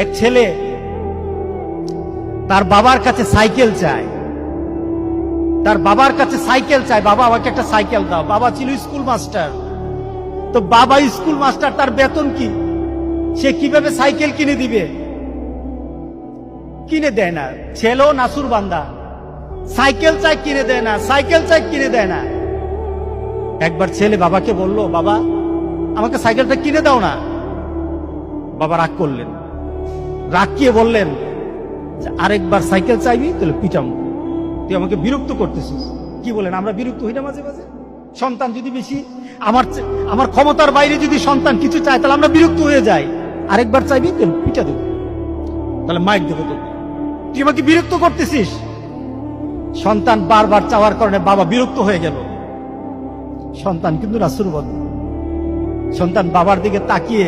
এক ছেলে তার বাবার কাছে সাইকেল চায়, তার বাবার কাছে সাইকেল চায়, বাবা আমাকে একটা সাইকেল দাও। বাবা ছিল স্কুল মাস্টার, তো বাবা স্কুল মাস্টার, তার বেতন কি, সে কিভাবে সাইকেল কিনে দিবে? কিনে দেয় না। ছেলেও নাসুর বান্দা, সাইকেল চাই কিনে দেয় না, সাইকেল চাই কিনে দেয় না। একবার ছেলে বাবাকে বলল, বাবা আমাকে সাইকেলটা কিনে দাও না। বাবা রাগ করলেন, রাগ কিয়ে বললেন, আরেকবার সাইকেল চাইবি তাহলে পিটামো, তুই আমাকে বিরক্ত করতেছিস। কি বলেন, আমরা বিরক্ত হই না মাঝে মাঝে? সন্তান যদি বেশি আমার ক্ষমতার বাইরে যদি সন্তান কিছু চায় তাহলে আমরা বিরক্ত হয়ে যাই। আরেকবার চাইবি তাহলে পিটা দেবো, তাহলে মাইক দেবো তোকে, তুই আমাকে বিরক্ত করতেছিস। সন্তান বারবার চাওয়ার কারণে বাবা বিরক্ত হয়ে গেল। সন্তান কিন্তু রাসূল বন্ধু, সন্তান বাবার দিকে তাকিয়ে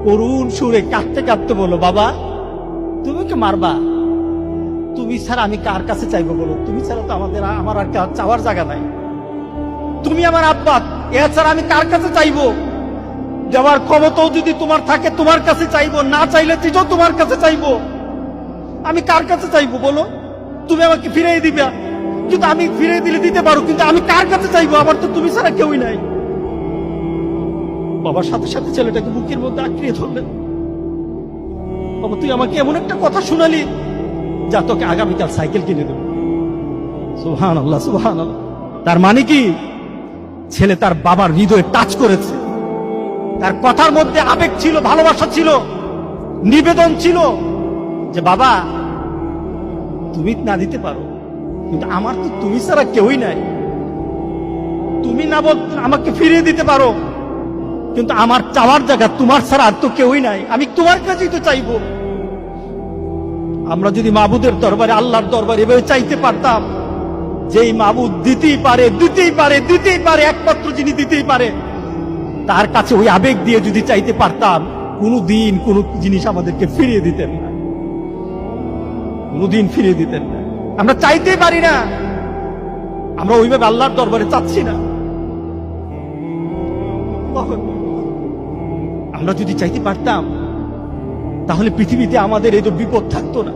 করুণ সুরে কাঁদতে কাঁদতে বলল, বাবা তুমি কি মারবা? তুমি ছাড়া আমি কার কাছে চাইবো বলো? তুমি ছাড়া তো আমার আর চাওয়ার জায়গা নাই। তুমি আমার আব্বা, এছাড়া আমি কার কাছে চাইবো? দেওয়ার ক্ষমতাও যদি তোমার থাকে তোমার কাছে চাইবো, না চাইলে তুইও তোমার কাছে চাইবো। আমি কার কাছে চাইবো বলো? তুমি আমাকে ফিরিয়ে দিবে, কিন্তু আমি ফিরিয়ে দিলে দিতে পারো, কিন্তু আমি কার কাছে চাইবো? আমার তো তুমি ছাড়া কেউই নাই। বাবার সাথে সাথে ছেলেটাকে বুকের মধ্যে আঁকড়িয়ে ধরলেন। বাবা তুই আমাকে এমন একটা কথা শোনালি, যা তোকে আগামীকাল সাইকেল কিনে দেবো। সুবহানাল্লাহ, সুবহানাল্লাহ। তার মানে কি, ছেলে তার বাবার হৃদয়ে টাচ করেছে, তার কথার মধ্যে আবেগ ছিল, ভালোবাসা ছিল, নিবেদন ছিল, যে বাবা তুমি না দিতে পারো, কিন্তু আমার তো তুমি ছাড়া কেউই নাই। তুমি না বল আমাকে ফিরিয়ে দিতে পারো, কিন্তু আমার চাওয়ার জায়গা তোমার ছাড়া আর তো কেউই নাই, আমি তোমার কাছেই তো চাইবো। আমরা যদি মাবুদের দরবারে, আল্লাহর দরবারে এভাবে চাইতে পারতাম, যেই মাবুদ দিতেই পারে, দিতেই পারে, দিতেই পারে, একমাত্র যিনি দিতেই পারে, তার কাছে ওই আবেগ দিয়ে যদি চাইতে পারতাম, কোনদিন কোন জিনিস আমাদেরকে ফিরিয়ে দিতেন না, কোনদিন ফিরিয়ে দিতেন না। আমরা চাইতেই পারি না, আমরা ওইভাবে আল্লাহর দরবারে চাচ্ছি না। আমরা যদি চাইতে পারতাম, তাহলে পৃথিবীতে আমাদের এই তো বিপদ থাকতো না।